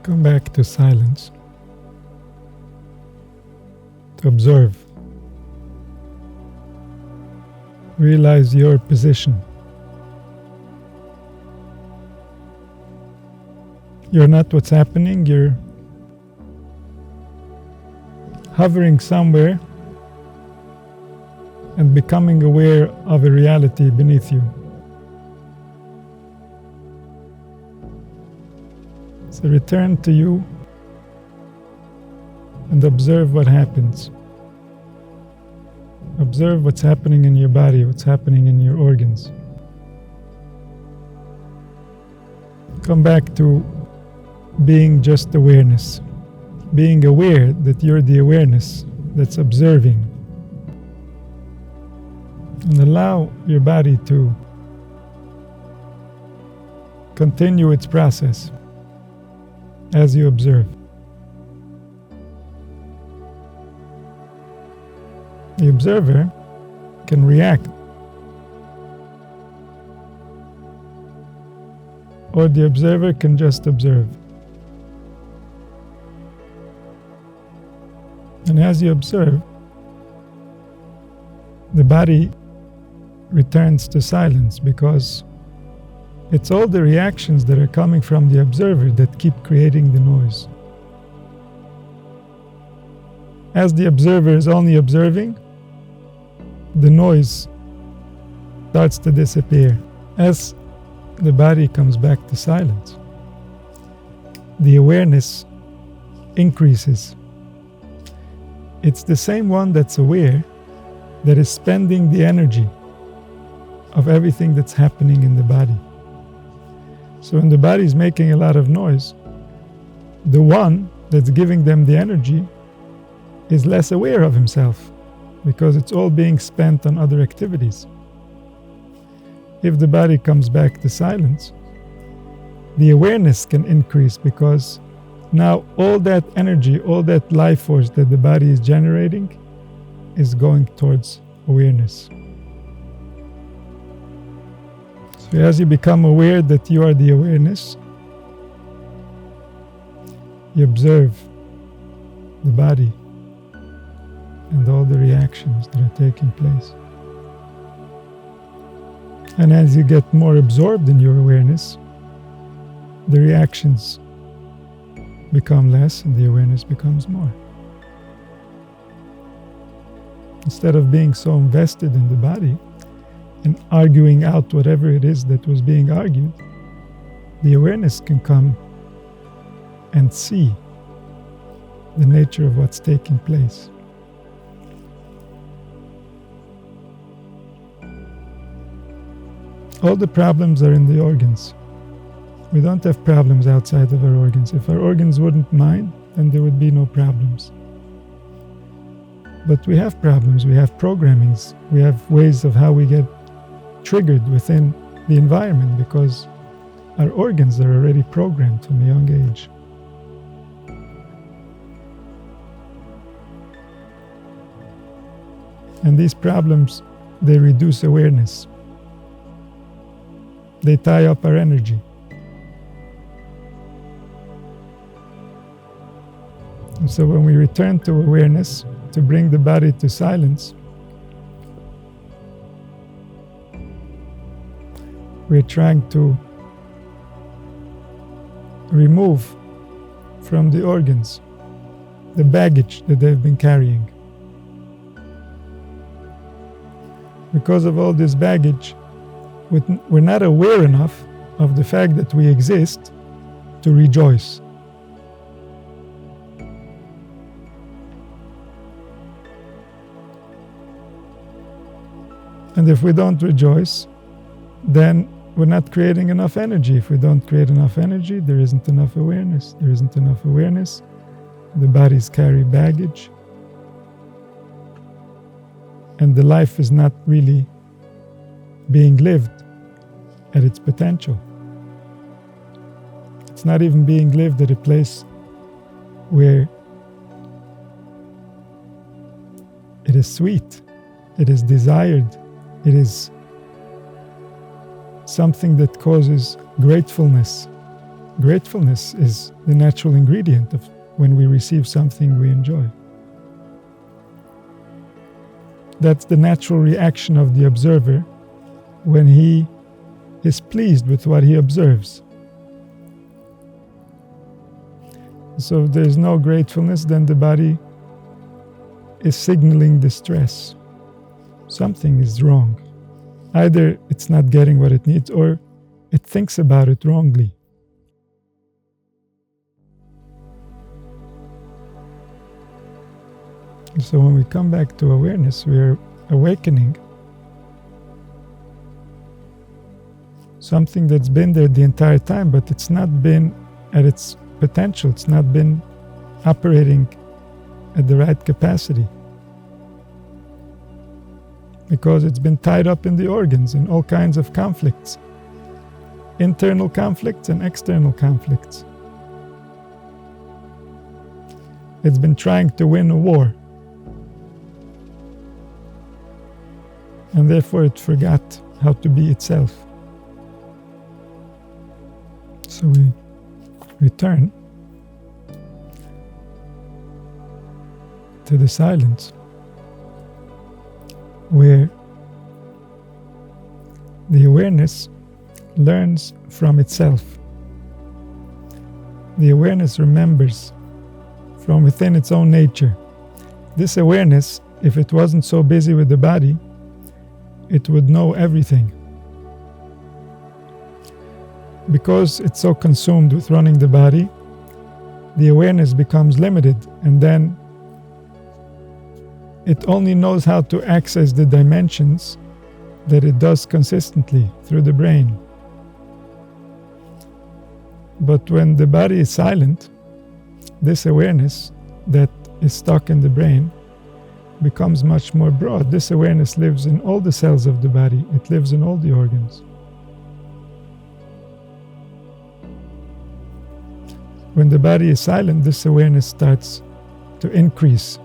Come back to silence, to observe. Realize your position. You're not what's happening, you're hovering somewhere and becoming aware of a reality beneath you. So return to you and observe what happens. Observe what's happening in your body, what's happening in your organs. Come back to being just awareness. Being aware that you're the awareness that's observing. And allow your body to continue its process as you observe. The observer can react, or the observer can just observe. And as you observe, the body returns to silence, because it's all the reactions that are coming from the observer that keep creating the noise. As the observer is only observing, the noise starts to disappear. As the body comes back to silence, the awareness increases. It's the same one that's aware that is spending the energy of everything that's happening in the body. So when the body is making a lot of noise, the one that's giving them the energy is less aware of himself, because it's all being spent on other activities. If the body comes back to silence, the awareness can increase, because now all that energy, all that life force that the body is generating is going towards awareness. So as you become aware that you are the awareness, you observe the body and all the reactions that are taking place. And as you get more absorbed in your awareness, the reactions become less and the awareness becomes more. Instead of being so invested in the body and arguing out whatever it is that was being argued, the awareness can come and see the nature of what's taking place. All the problems are in the organs. We don't have problems outside of our organs. If our organs wouldn't mind, then there would be no problems. But we have problems, we have programmings, we have ways of how we get triggered within the environment, because our organs are already programmed from a young age. And these problems, they reduce awareness. They tie up our energy. And so when we return to awareness, to bring the body to silence, we're trying to remove from the organs the baggage that they've been carrying. Because of all this baggage, we're not aware enough of the fact that we exist to rejoice. And if we don't rejoice, then we're not creating enough energy. If we don't create enough energy, there isn't enough awareness. There isn't enough awareness. The bodies carry baggage. And the life is not really being lived at its potential. It's not even being lived at a place where it is sweet, it is desired, it is something that causes gratefulness gratefulness is the natural ingredient of when we receive something we enjoy. That's the natural reaction of the observer when he is pleased with what he observes. So if there's no gratefulness, then the body is signaling distress. Something is wrong. Either it's not getting what it needs, or it thinks about it wrongly. So when we come back to awareness, we are awakening something that's been there the entire time, but it's not been at its potential. It's not been operating at the right capacity, because it's been tied up in the organs in all kinds of conflicts, internal conflicts and external conflicts. It's been trying to win a war, and therefore it forgot how to be itself. So we return to the silence, where the awareness learns from itself. The awareness remembers from within its own nature. This awareness, if it wasn't so busy with the body, it would know everything. Because it's so consumed with running the body, the awareness becomes limited, and then it only knows how to access the dimensions that it does consistently through the brain. But when the body is silent, this awareness that is stuck in the brain becomes much more broad. This awareness lives in all the cells of the body. It lives in all the organs. When the body is silent, this awareness starts to increase.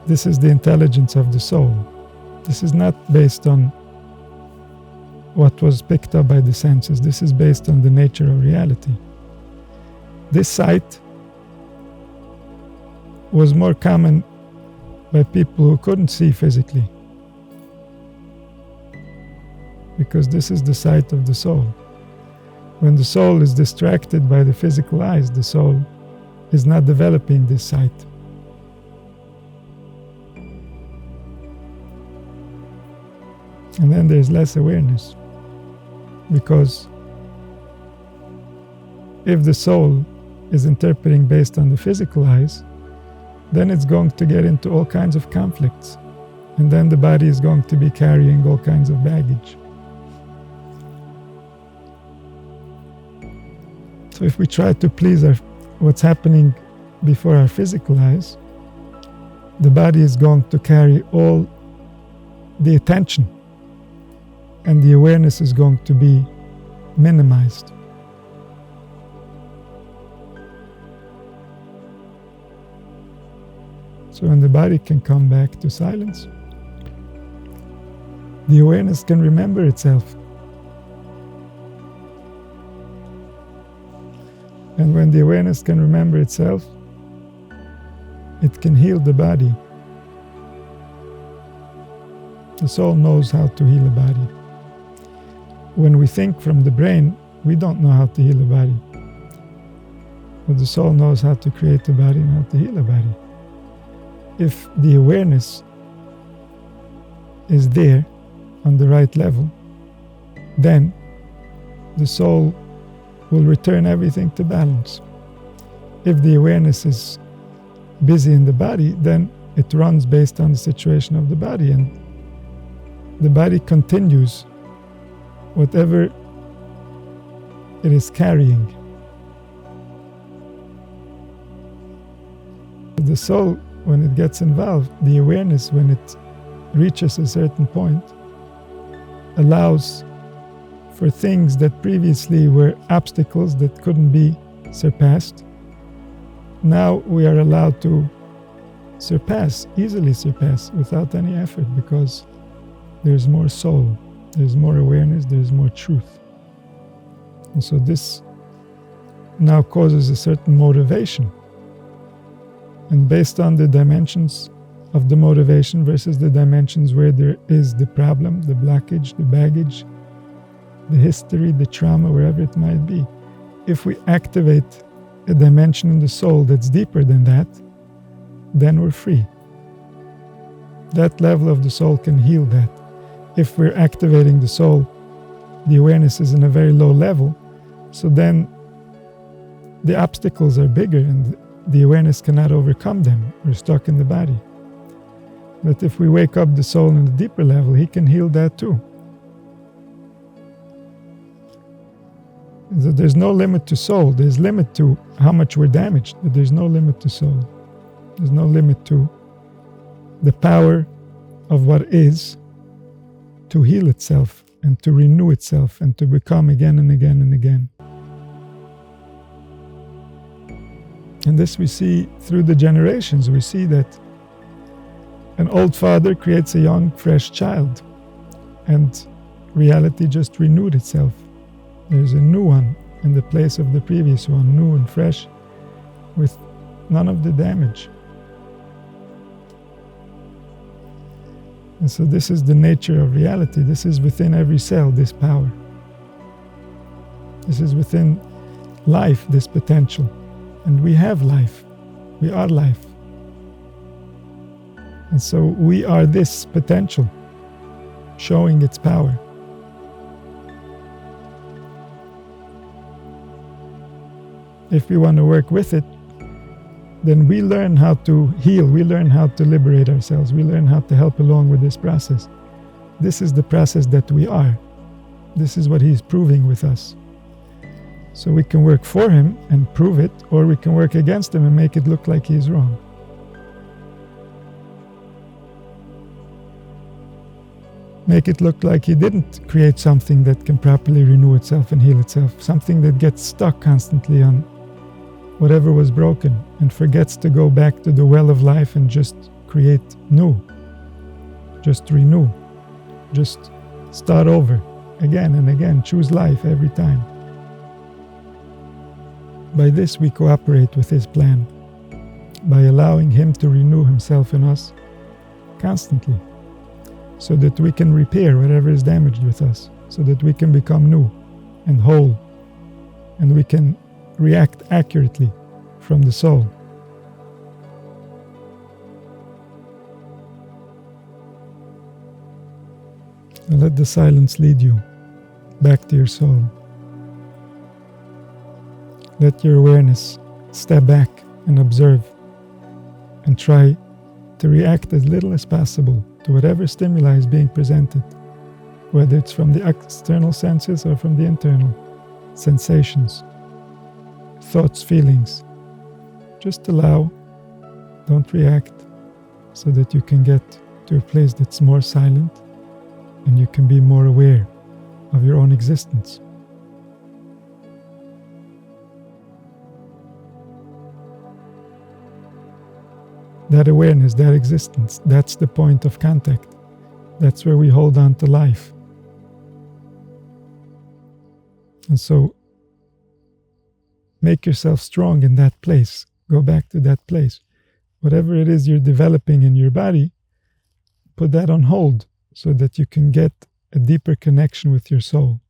This is the intelligence of the soul. This is not based on what was picked up by the senses. This is based on the nature of reality. This sight was more common by people who couldn't see physically, because this is the sight of the soul. When the soul is distracted by the physical eyes, the soul is not developing this sight. And then there's less awareness, because if the soul is interpreting based on the physical eyes, then it's going to get into all kinds of conflicts, and then the body is going to be carrying all kinds of baggage. So if we try to please what's happening before our physical eyes, the body is going to carry all the attention, and the awareness is going to be minimized. So when the body can come back to silence, the awareness can remember itself. And when the awareness can remember itself, it can heal the body. The soul knows how to heal a body. When we think from the brain, we don't know how to heal a body. But the soul knows how to create a body and how to heal a body. If the awareness is there on the right level, then the soul will return everything to balance. If the awareness is busy in the body, then it runs based on the situation of the body, and the body continues whatever it is carrying. The soul, when it gets involved, the awareness, when it reaches a certain point, allows for things that previously were obstacles that couldn't be surpassed. Now we are allowed to easily surpass without any effort, because there's more soul, there's more awareness, there's more truth. And so this now causes a certain motivation. And based on the dimensions of the motivation versus the dimensions where there is the problem, the blockage, the baggage, the history, the trauma, wherever it might be, if we activate a dimension in the soul that's deeper than that, then we're free. That level of the soul can heal that. If we're activating the soul, the awareness is in a very low level, so then the obstacles are bigger and the awareness cannot overcome them. We're stuck in the body. But if we wake up the soul in a deeper level, he can heal that too. So there's no limit to soul. There's limit to how much we're damaged, but there's no limit to soul. There's no limit to the power of what is to heal itself and to renew itself and to become again and again and again. And this we see through the generations. We see that an old father creates a young, fresh child, and reality just renewed itself. There's a new one in the place of the previous one, new and fresh, with none of the damage. And so this is the nature of reality. This is within every cell, this power. This is within life, this potential. And we have life. We are life. And so we are this potential, showing its power. If we want to work with it, then we learn how to heal, we learn how to liberate ourselves, we learn how to help along with this process. This is the process that we are. This is what he's proving with us. So we can work for him and prove it, or we can work against him and make it look like he's wrong. Make it look like he didn't create something that can properly renew itself and heal itself, something that gets stuck constantly on whatever was broken and forgets to go back to the well of life and just create new, just renew, just start over again and again, choose life every time. By this we cooperate with his plan, by allowing him to renew himself in us constantly, so that we can repair whatever is damaged with us, so that we can become new and whole, and we can react accurately from the soul. And let the silence lead you back to your soul. Let your awareness step back and observe, and try to react as little as possible to whatever stimuli is being presented, whether it's from the external senses or from the internal sensations, thoughts, feelings. Just allow, don't react, so that you can get to a place that's more silent and you can be more aware of your own existence. That awareness, that existence, that's the point of contact. That's where we hold on to life. And so, make yourself strong in that place. Go back to that place. Whatever it is you're developing in your body, put that on hold so that you can get a deeper connection with your soul.